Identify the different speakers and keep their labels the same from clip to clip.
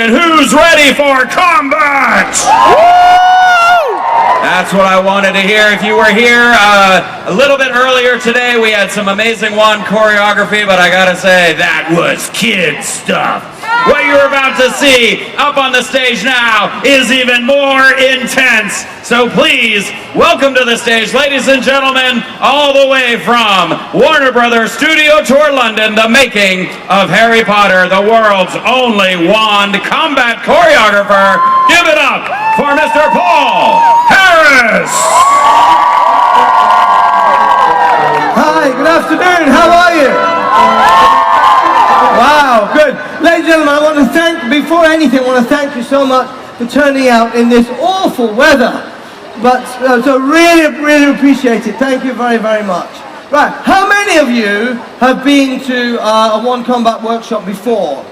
Speaker 1: And who's ready for combat? That's what I wanted to hear. If you were here a little bit earlier today, we had some amazing one choreography, but I gotta say, that was kid stuff. What you're about to see up on the stage now is even more intense. So please, welcome to the stage, ladies and gentlemen, all the way from Warner Brothers Studio Tour London, the making of Harry Potter, the world's only wand combat choreographer. Give it up for Mr. Paul Harris.
Speaker 2: Hi, good afternoon. How are you? Wow, good. Ladies and gentlemen, I want to before anything, I want to thank you so much for turning out in this awful weather. But so really appreciate it. Thank you very, very much. Right, how many of you have been to a one combat workshop before?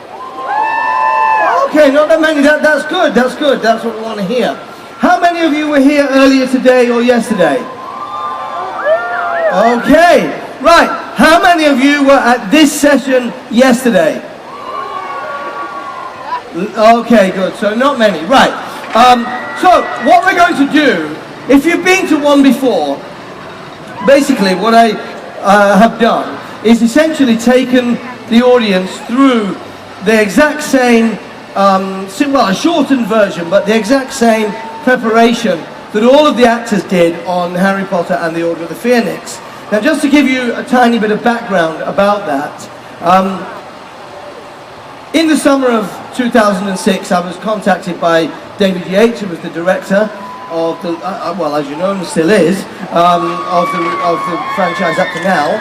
Speaker 2: Okay, not that many. That's good. That's good. That's what we want to hear. How many of you were here earlier today or yesterday? Okay, right. How many of you were at this session yesterday? Okay, good. So not many. Right. So what we're going to do, if you've been to one before, basically what I have done is essentially taken the audience through the exact same, well, a shortened version, but the exact same preparation that all of the actors did on Harry Potter and the Order of the Phoenix. Now, just to give you a tiny bit of background about that, in the summer of 2006, I was contacted by David Yates, who was the director of the, well, as you know, and still is, of the franchise up to now,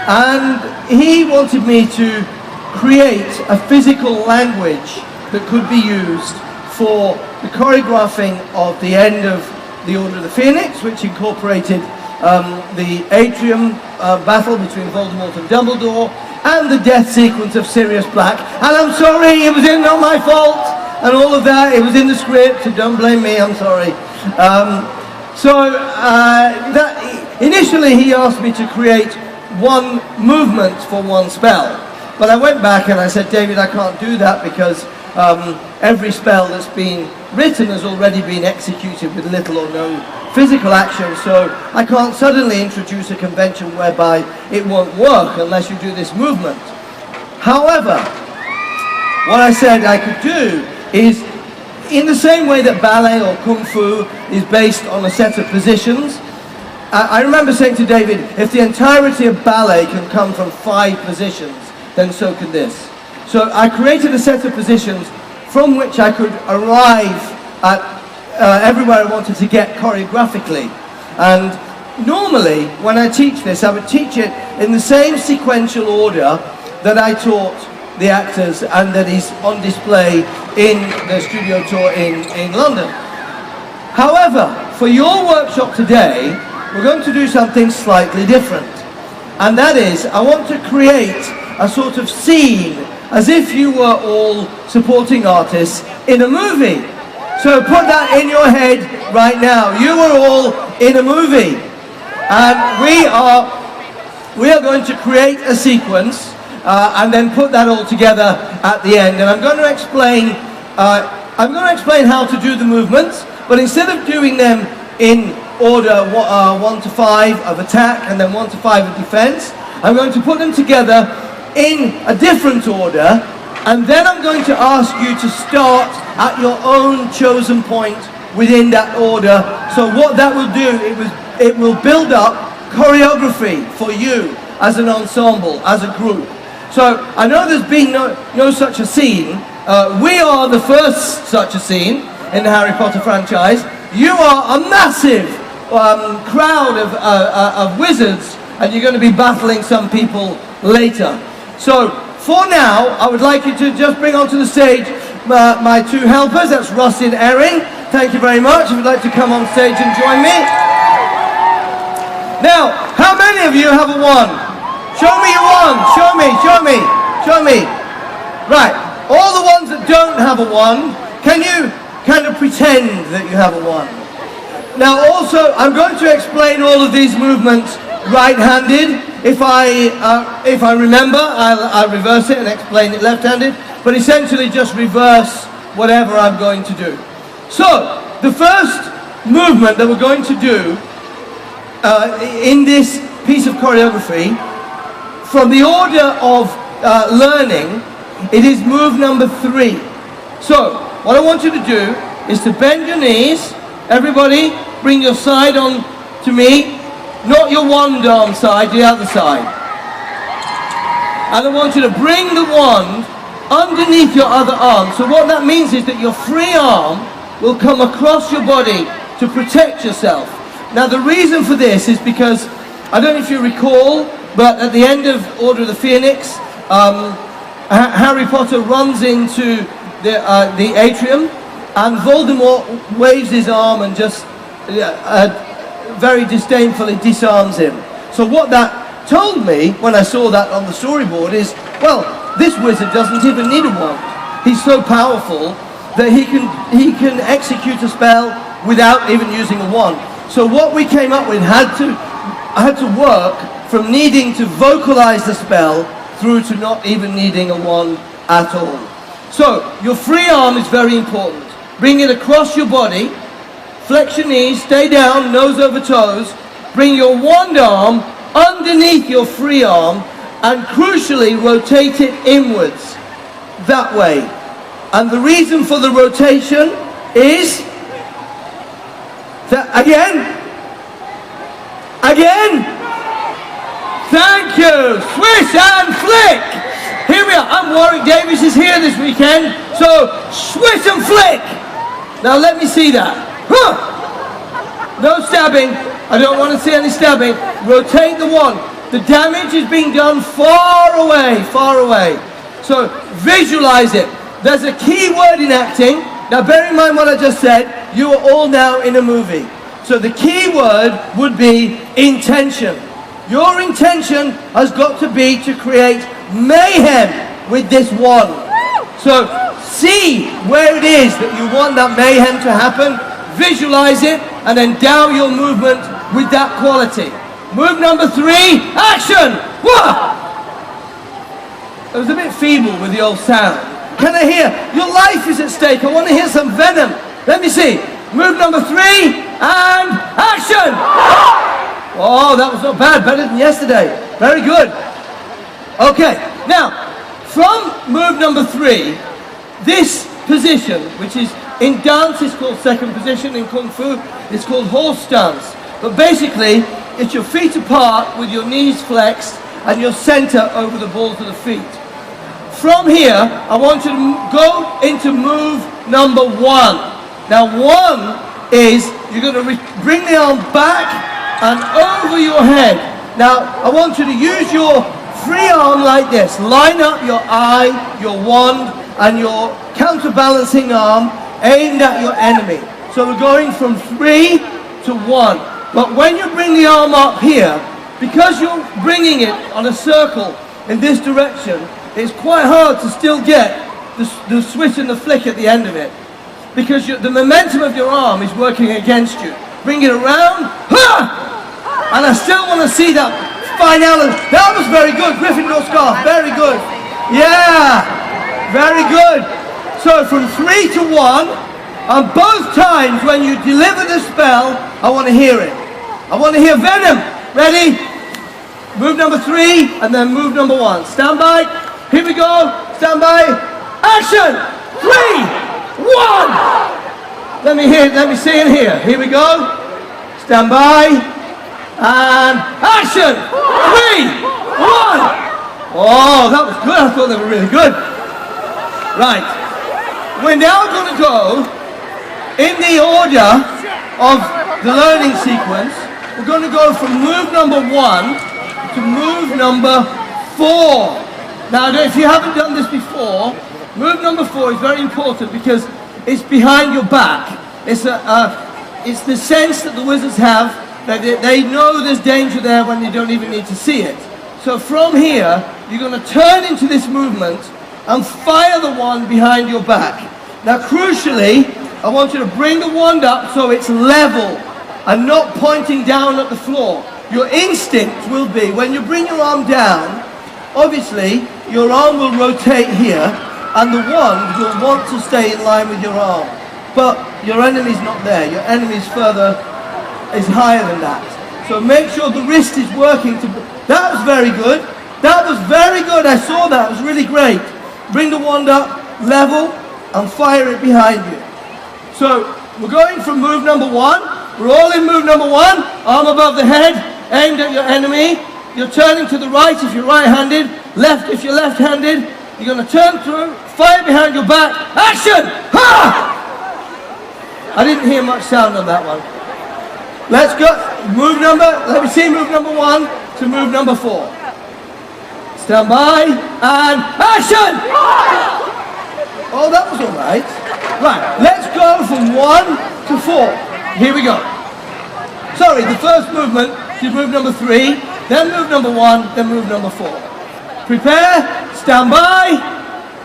Speaker 2: and he wanted me to create a physical language that could be used for the choreographing of the end of the Order of the Phoenix, which incorporated the atrium battle between Voldemort and Dumbledore, and the death sequence of Sirius Black. And I'm sorry, it was not my fault, and all of that, it was in the script, so don't blame me, I'm sorry. Initially he asked me to create one movement for one spell, but I went back and I said, David, I can't do that because every spell that's been written has already been executed with little or no physical action, so I can't suddenly introduce a convention whereby it won't work unless you do this movement. However, what I said I could do is, in the same way that ballet or kung fu is based on a set of positions, I remember saying to David, if the entirety of ballet can come from 5 positions, then so can this. So I created a set of positions from which I could arrive at everywhere I wanted to get choreographically. And normally, when I teach this, I would teach it in the same sequential order that I taught the actors and that is on display in the studio tour in London. However, for your workshop today, we're going to do something slightly different. And that is, I want to create a sort of scene as if you were all supporting artists in a movie. So put that in your head right now. You are all in a movie. And we are going to create a sequence and then put that all together at the end. And I'm going to explain how to do the movements, but instead of doing them in order 1 to 5 of attack and then 1 to 5 of defense, I'm going to put them together in a different order, and then I'm going to ask you to start at your own chosen point within that order. So what that will do, it will build up choreography for you as an ensemble, as a group. So I know there's been no such a scene. We are the first such a scene in the Harry Potter franchise. You are a massive crowd of wizards, and you're going to be battling some people later. So for now, I would like you to just bring onto the stage my 2 helpers. That's Rusty and Erin. Thank you very much. If you'd like to come on stage and join me. Now, how many of you have a wand? Show me your wand. Show me. Right. All the ones that don't have a wand, can you kind of pretend that you have a wand? Now also, I'm going to explain all of these movements right-handed. If I remember, I'll reverse it and explain it left-handed. But essentially just reverse whatever I'm going to do. So, the first movement that we're going to do in this piece of choreography, from the order of learning, it is move number 3. So, what I want you to do is to bend your knees. Everybody, bring your side on to me, not your wand arm side, the other side. And I want you to bring the wand underneath your other arm. So what that means is that your free arm will come across your body to protect yourself. Now the reason for this is because, I don't know if you recall, but at the end of Order of the Phoenix, Harry Potter runs into the atrium, and Voldemort waves his arm and just very disdainfully disarms him. So what that told me when I saw that on the storyboard is, well, this wizard doesn't even need a wand. He's so powerful that he can execute a spell without even using a wand. So what we came up with had to work from needing to vocalize the spell through to not even needing a wand at all. So your free arm is very important. Bring it across your body, flex your knees, stay down, nose over toes, bring your wand arm underneath your free arm, and crucially rotate it inwards, that way. And the reason for the rotation is that, again, thank you, swish and flick. Here we are, and Warwick Davis is here this weekend, so swish and flick. Now let me see that. Huh. No stabbing, I don't want to see any stabbing. Rotate the wand. The damage is being done far away, far away. So visualize it. There's a key word in acting. Now bear in mind what I just said. You are all now in a movie. So the key word would be intention. Your intention has got to be to create mayhem with this wand. So see where it is that you want that mayhem to happen, visualize it, and endow your movement with that quality. Move number 3, action! Whoa! It was a bit feeble with the old sound. Can I hear? Your life is at stake. I want to hear some venom. Let me see. Move number 3, and action! Oh, that was not bad. Better than yesterday. Very good. Okay, now, from move number 3, this position, which is in dance is called second position, in Kung Fu it's called horse stance. But basically, it's your feet apart with your knees flexed and your center over the balls of the feet. From here, I want you to go into move number 1. Now 1 is, you're going to bring the arm back and over your head. Now, I want you to use your free arm like this. Line up your eye, your wand, and your counterbalancing arm aimed at your enemy. So we're going from 3 to 1. But when you bring the arm up here, because you're bringing it on a circle in this direction, it's quite hard to still get the swish and the flick at the end of it. Because the momentum of your arm is working against you. Bring it around, and I still want to see that finality. That was very good, Gryffindor scarf, very good. Yeah, very good. So from 3 to 1, and both times when you deliver the spell, I want to hear it. I want to hear venom. Ready? Move number 3, and then move number 1. Stand by. Here we go. Stand by. Action! 3, 1. Let me hear. Let me see it here. Here we go. Stand by. And action! 3, 1. Oh, that was good. I thought they were really good. Right. We're now going to go in the order of the learning sequence. We're going to go from move number 1 to move number 4. Now, if you haven't done this before, move number 4 is very important because it's behind your back. It's the sense that the wizards have that they know there's danger there when they don't even need to see it. So from here, you're going to turn into this movement and fire the wand behind your back. Now, crucially, I want you to bring the wand up so it's level and not pointing down at the floor. Your instinct will be, when you bring your arm down, obviously, your arm will rotate here, and the wand, you'll want to stay in line with your arm. But your enemy's not there. Your enemy's is higher than that. So make sure the wrist is working. That was very good. That was very good. I saw that. It was really great. Bring the wand up, level, and fire it behind you. So we're going from move number 1. We're all in move number 1. Arm above the head, aimed at your enemy. You're turning to the right if you're right-handed, left if you're left-handed. You're going to turn through, fire behind your back. Action! Ha! I didn't hear much sound on that one. Let's go. Let me see move number 1 to move number 4. Stand by and action! Oh, that was all right. Right, let's go from 1 to 4. Here we go. Sorry, the first movement is move number 3, then move number 1, then move number 4. Prepare, stand by,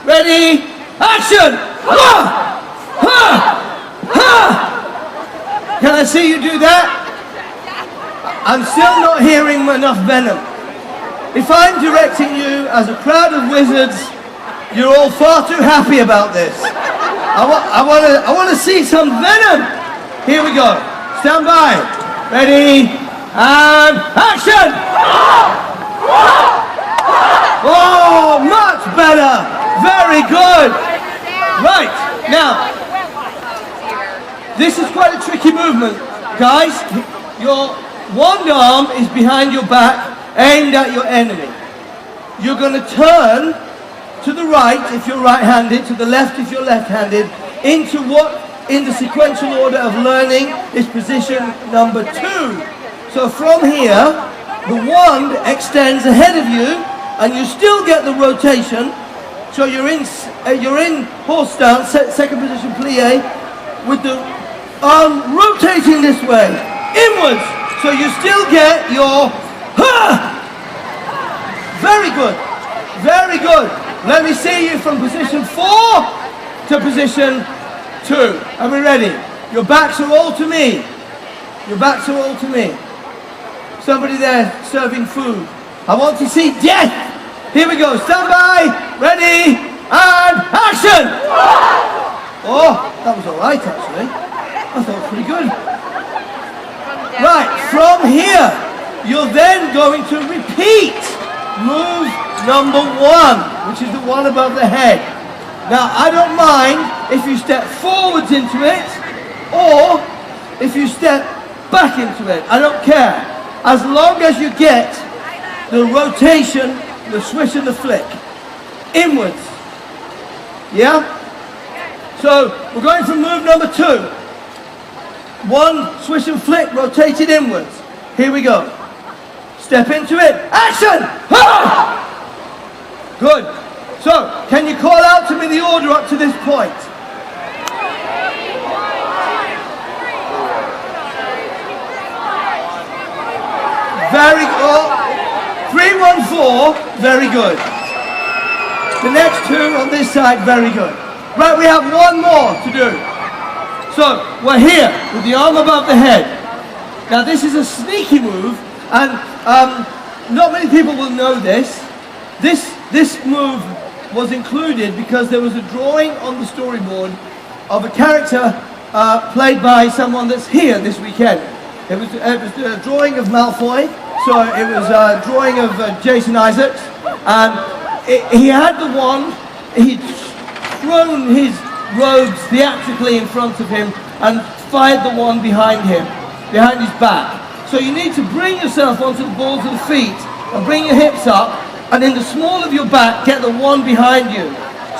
Speaker 2: ready, action! Ha! Ha! Ha! Can I see you do that? I'm still not hearing enough venom. If I'm directing you as a crowd of wizards, you're all far too happy about this. I want to see some venom. Here we go. Stand by. Ready and action! Oh, much better. Very good. Right, now, this is quite a tricky movement. Guys, your wand arm is behind your back, aimed at your enemy. You're going to turn to the right if you're right-handed, to the left if you're left-handed, into what in the sequential order of learning is position number 2. So from here, the wand extends ahead of you, and you still get the rotation. So you're in horse stance, second position plie, with the arm rotating this way, inwards. So you still get your very good, very good. Let me see you from position 4 to position 2. Are we ready? Your backs are all to me. Your backs are all to me. Somebody there serving food. I want to see death. Here we go. Stand by, ready, and action! Oh, that was all right actually. I thought it was pretty good. Right, from here, you're then going to repeat move number 1, which is the one above the head. Now, I don't mind if you step forwards into it, or if you step back into it. I don't care. As long as you get the rotation, the swish and the flick. Inwards. Yeah? So, we're going from move number 2. 1, swish and flick, rotated inwards. Here we go. Step into it. Action! Ha! Good. So, can you call out to me the order up to this point? Very good. 3, 1, 4. Very good. The next 2 on this side, very good. Right, we have one more to do. So, we're here with the arm above the head. Now, this is a sneaky move, and not many people will know this. This move was included because there was a drawing on the storyboard of a character played by someone that's here this weekend. It was a drawing of Malfoy, so it was a drawing of Jason Isaacs, and he had the wand. He'd thrown his robes theatrically in front of him and fired the wand behind him, behind his back. So you need to bring yourself onto the balls of the feet and bring your hips up, and in the small of your back, get the wand behind you,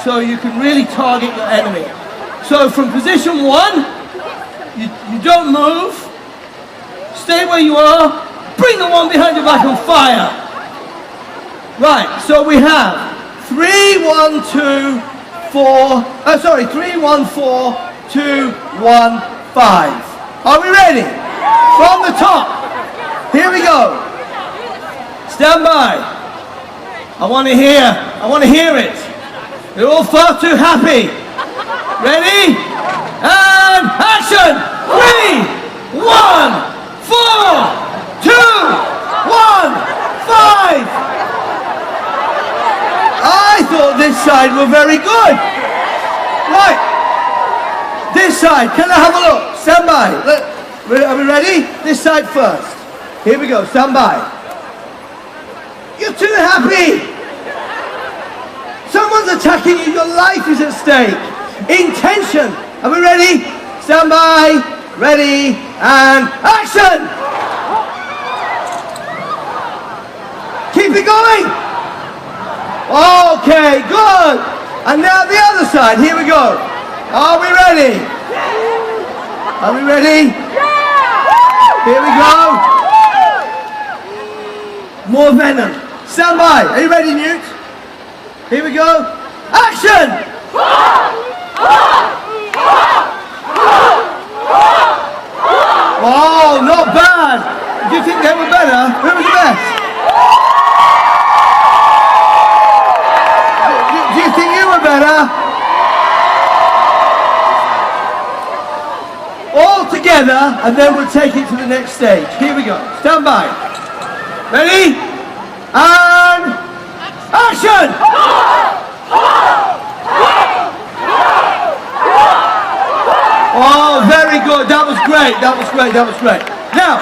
Speaker 2: so you can really target your enemy. So from position 1, you don't move, stay where you are, bring the wand behind your back and fire. Right, so we have 3, 1, 2, 4, 3, 1, 4, 2, 1, 5. Are we ready? From the top. Here we go. Stand by. I want to hear it. You're all far too happy. Ready? And action! 3, 1, 4, 2, 1, 5. I thought this side side were very good. Right. This side, can I have a look? Stand by. Are we ready? This side first. Here we go, stand by. You're too happy. Someone's attacking you, your life is at stake. Intention. Are we ready? Stand by, ready, and action! Keep it going. Okay, good. And now the other side, here we go. Are we ready? Are we ready? Here we go. More venom. Stand by. Are you ready, Newt? Here we go. Action! Oh, not bad. Do you think they were better? Who was the best? Do you think you were better? All together, and then we'll take it to the next stage. Here we go. Stand by. Ready? And action! Oh, very good. That was great. That was great. That was great. Now,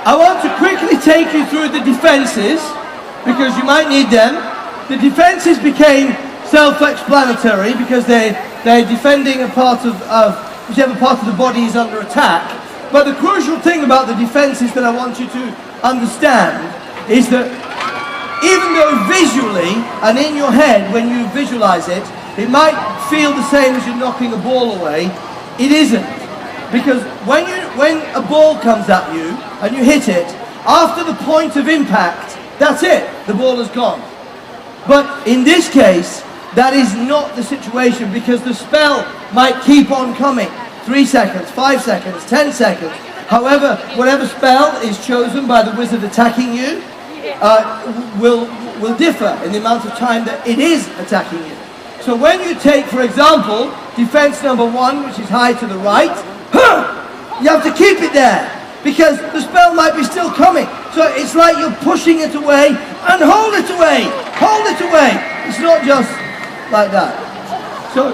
Speaker 2: I want to quickly take you through the defenses, because you might need them. The defenses became self-explanatory because they're defending a part of whichever part of the body is under attack. But the crucial thing about the defenses that I want you to understand is that even though visually and in your head, when you visualize it, it might feel the same as you're knocking a ball away, it isn't. Because when a ball comes at you and you hit it, after the point of impact, that's it, the ball is gone. But in this case, that is not the situation, because the spell might keep on coming. 3 seconds, 5 seconds, 10 seconds. However, whatever spell is chosen by the wizard attacking you will differ in the amount of time that it is attacking you. So when you take, for example, defense number 1, which is high to the right, you have to keep it there, because the spell might be still coming. So it's like you're pushing it away and hold it away, hold it away. It's not just like that. So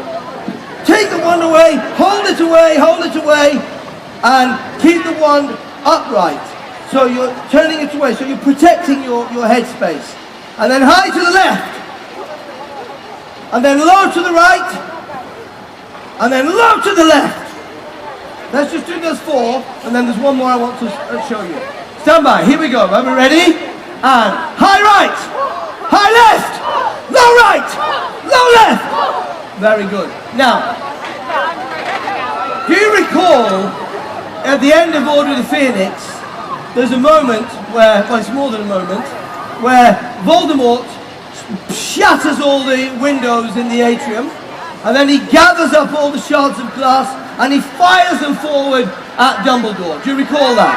Speaker 2: take the wand away, hold it away, and keep the wand upright. So you're turning it away, so you're protecting your head space. And then high to the left, and then low to the right, and then low to the left. Let's just do those 4, and then there's one more I want to show you. Stand by, here we go. Are we ready? And high right, high left, low right, low left. Very good. Now, do you recall at the end of Order of the Phoenix, there's a moment where, well, it's more than a moment, where Voldemort shatters all the windows in the atrium, and then he gathers up all the shards of glass and he fires them forward at Dumbledore. Do you recall that?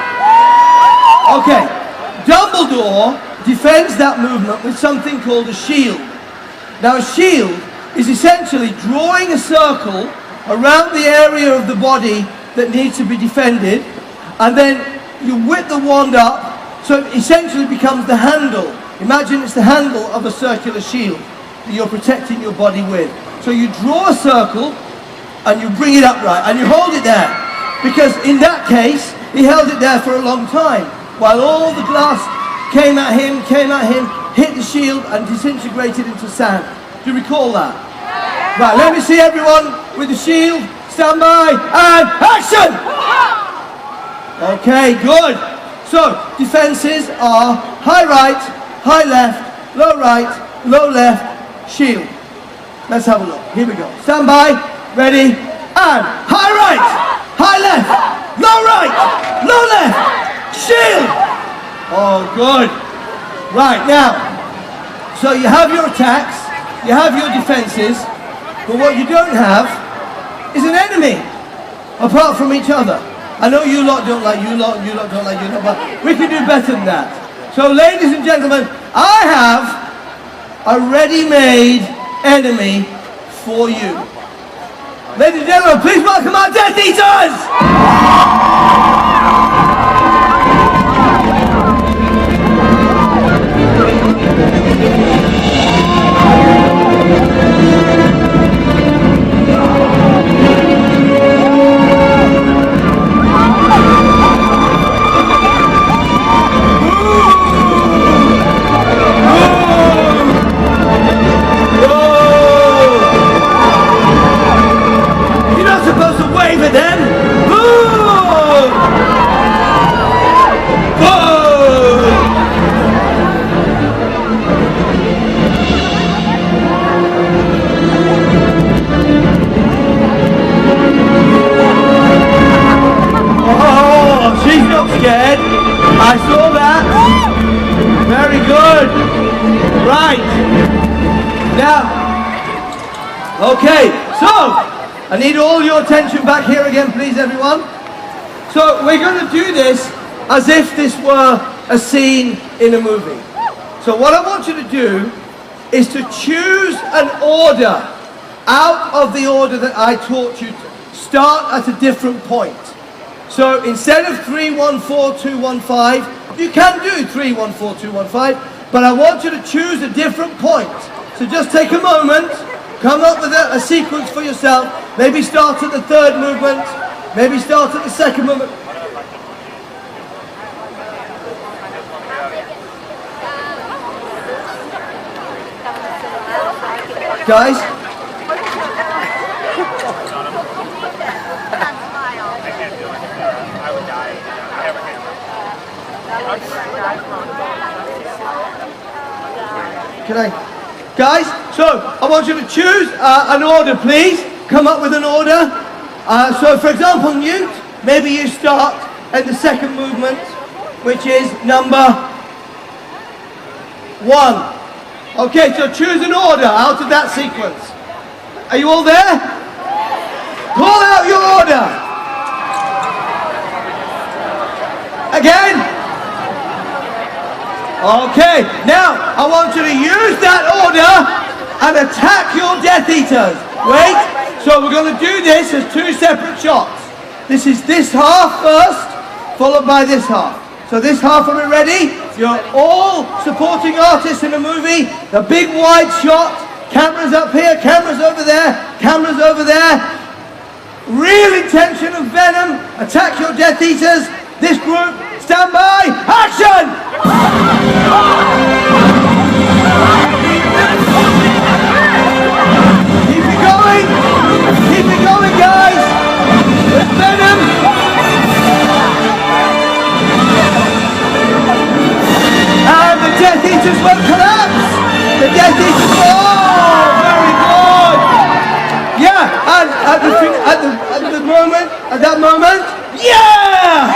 Speaker 2: Okay. Dumbledore defends that movement with something called a shield. Now, a shield is essentially drawing a circle around the area of the body that needs to be defended, and then you whip the wand up, so it essentially becomes the handle. Imagine it's the handle of a circular shield that you're protecting your body with. So you draw a circle, and you bring it upright, and you hold it there. Because in that case, he held it there for a long time, while all the glass came at him, hit the shield, and disintegrated into sand. Do you recall that? Right, let me see everyone with the shield. Stand by, and action! Okay, good. So, defenses are high right, high left, low left, shield. Let's have a look. Here we go. Stand by, ready, and high right, high left, low left, shield. Oh, good. Right, now, so you have your attacks, you have your defenses, but what you don't have is an enemy, apart from each other. I know you lot don't like you lot, you lot don't like you lot, but we can do better than that. So ladies and gentlemen, I have a ready-made enemy for you. Ladies and gentlemen, please welcome our Death Eaters! Okay, so I need all your attention back here again, please, everyone. So we're going to do this as if this were a scene in a movie. So what I want you to do is to choose an order out of the order that I taught you to. Start at a different point. So instead of 3, 1, 4, 2, 1, 5, you can do 3, 1, 4, 2, 1, 5, but I want you to choose a different point. So just take a moment, come up with a sequence for yourself, maybe start at the third movement, maybe start at the second movement. Guys? Can I? Guys, so I want you to choose an order, please. Come up with an order. So for example, Newt, maybe you start at the second movement, which is number 1. Okay, so choose an order out of that sequence. Are you all there? Call out your order. Again. Okay, now I want you to use that order and attack your Death Eaters. Wait, so we're going to do this as 2 separate shots. This is this half first, followed by this half. So this half, are we ready? You're all supporting artists in a movie. The big wide shot. Cameras up here, cameras over there, cameras over there. Real intention of venom. Attack your Death Eaters. This group, stand by. Action! Keep it going. Keep it going, guys. With venom. And the Death Eaters will collapse! The Death Eaters, oh, very good! Yeah, and at that moment, yeah!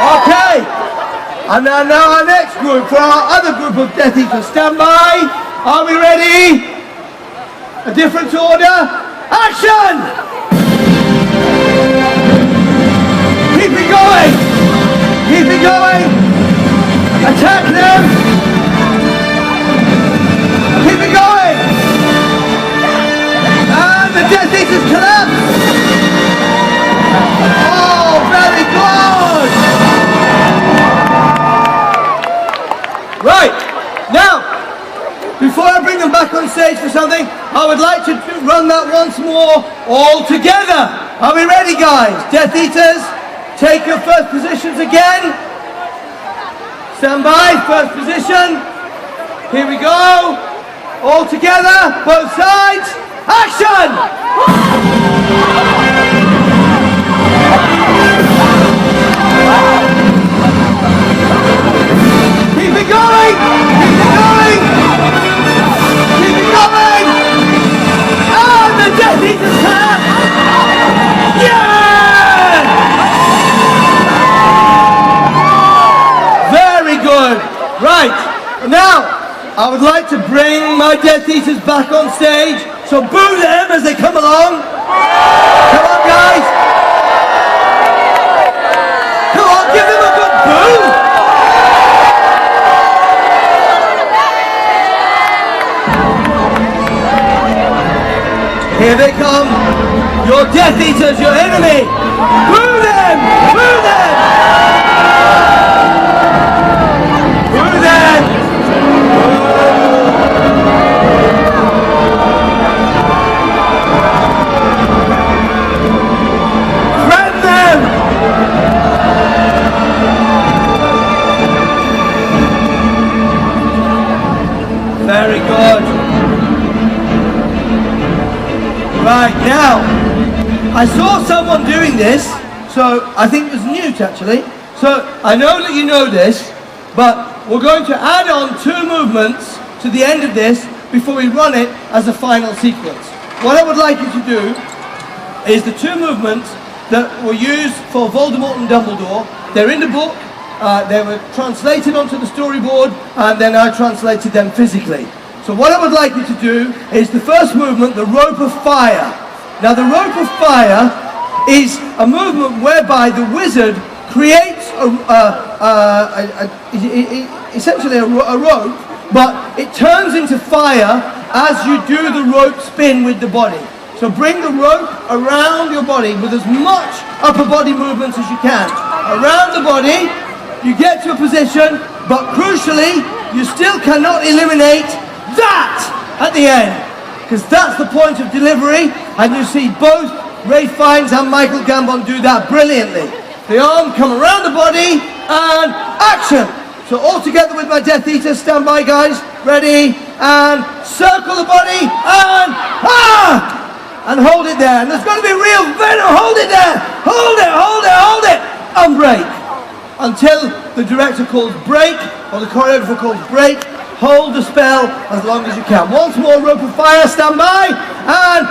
Speaker 2: Okay, and now our next group, for our other group of Death Eaters, stand by. Are we ready? A different order, action! Keep it going! Keep it going! Attack them! Keep it going! And the Death Eaters collapse! Oh, very good! Right, now, before I bring them back on stage for something, I would like to run that once more, all together. Are we ready, guys? Death Eaters, take your first positions again. Stand by, first position. Here we go. All together, both sides. Action! Keep it going! Keep it going! Keep it going! And the Death Eaters collapse! Yeah! Good. Right, now I would like to bring my Death Eaters back on stage, so boo them as they come along. Come on, guys. Come on, give them a good boo. Here they come, your Death Eaters, your enemy. Boo them, boo them. Very good. Right, now, I saw someone doing this, so I think it was Newt actually. So I know that you know this, but we're going to add on 2 movements to the end of this before we run it as a final sequence. What I would like you to do is the 2 movements that were used for Voldemort and Dumbledore. They're in the book. They were translated onto the storyboard, and then I translated them physically. So what I would like you to do is the first movement, the rope of fire. Now the rope of fire is a movement whereby the wizard creates essentially a rope, but it turns into fire as you do the rope spin with the body. So bring the rope around your body with as much upper body movements as you can. Around the body, you get to a position, but crucially, you still cannot eliminate that at the end, because that's the point of delivery, and you see both Ray Fiennes and Michael Gambon do that brilliantly. The arm come around the body, and action! So all together with my Death Eaters, stand by guys, ready, and circle the body, and hold it there. And there's got to be real venom, hold it there, hold it, hold it, hold it, and break. Until the director calls break, or the choreographer calls break, hold the spell as long as you can. Once more, rope of fire, stand by, and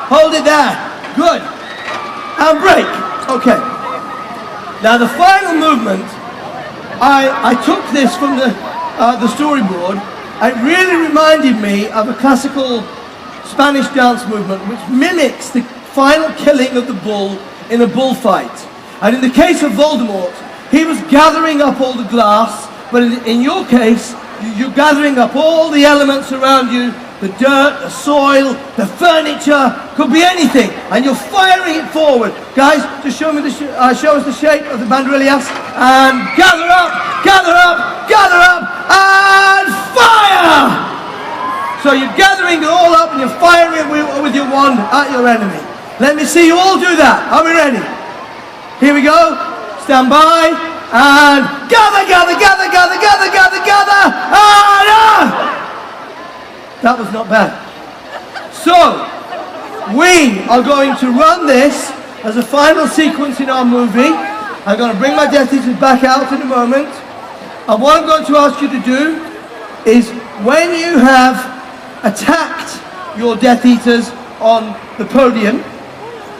Speaker 2: hold it there, good, and break, okay. Now the final movement, I took this from the storyboard. It really reminded me of a classical Spanish dance movement which mimics the final killing of the bull in a bullfight. And in the case of Voldemort, he was gathering up all the glass, but in your case, you're gathering up all the elements around you, the dirt, the soil, the furniture, could be anything, and you're firing it forward. Guys, just show us the shape of the banderillas, and gather up, gather up, gather up, and fire! So you're gathering it all up and you're firing it with your wand at your enemy. Let me see you all do that. Are we ready? Here we go. Stand by, and gather, gather, gather, gather, gather, gather, gather, and that was not bad. So, we are going to run this as a final sequence in our movie. I'm going to bring my Death Eaters back out in a moment. And what I'm going to ask you to do is, when you have attacked your Death Eaters on the podium,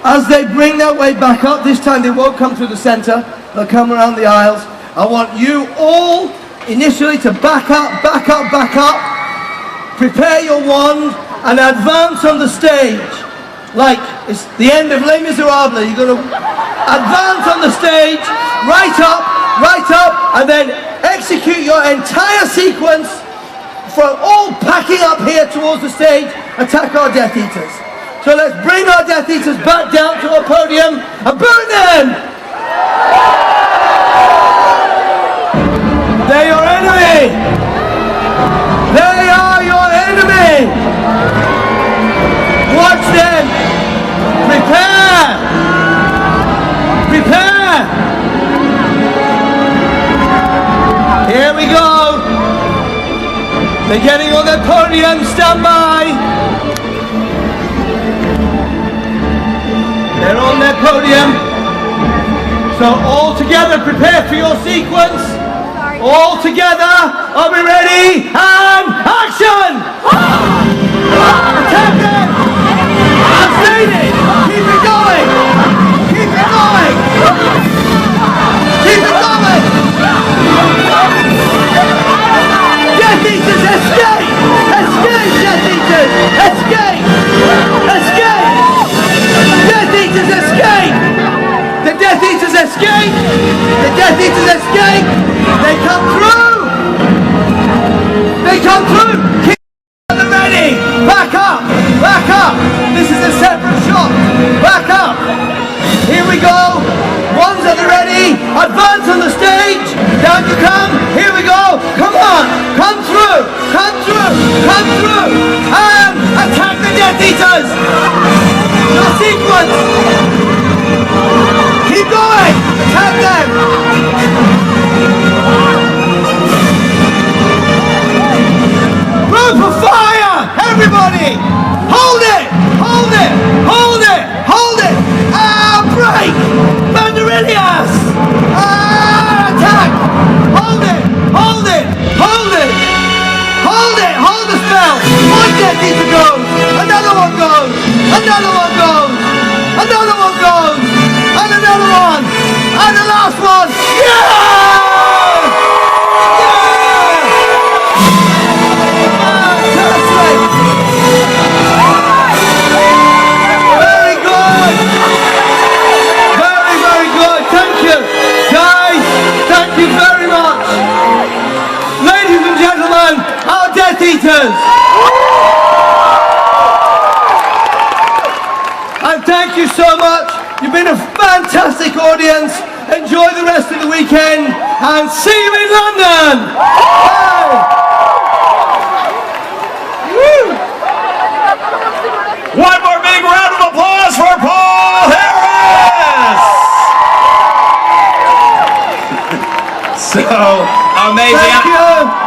Speaker 2: as they bring their way back up, this time they won't come through the center, they'll come around the aisles. I want you all initially to back up, back up, back up. Prepare your wand and advance on the stage. Like it's the end of Les Miserables. You're going to advance on the stage, right up, and then execute your entire sequence from all packing up here towards the stage, attack our Death Eaters. So let's bring our Death Eaters back down to our podium and burn them! They're your enemy! They are your enemy! Watch them! Prepare! Prepare! Here we go! They're getting on their podium, stand by! They're on their podium. So all together, prepare for your sequence. All together, are we ready? And action! Attack them! Outstanding! Keep it going! Keep it going! Keep it going! Death Eaters, escape! Escape, Death Eaters! Escape! Escape! Death Eaters, escape! The Death Eaters escape! The Death Eaters escape! They come through! They come through! Keep them ready! Back up! Back up! This is a separate shot! Back up! Here we go! Ones at the ready! Advance on the stage! Down you come! Here we go! Come on! Come through! Come through! Come through! And attack the Death Eaters! Your sequence! Keep going! Attack them! Rope of fire! Everybody! Hold it! Hold it! Hold it! Hold it! Break! Banderillas! Attack! Hold it! Hold it! Hold it! Hold it! Hold the spell! One Death Eater goes! Another one goes! Another one goes! Another one goes! And another one! And the last one! Yeah! Yeah! Harris. And thank you so much. You've been a fantastic audience. Enjoy the rest of the weekend and see you in London. Bye.
Speaker 1: One more big round of applause for Paul Harris! So amazing.
Speaker 2: Thank you.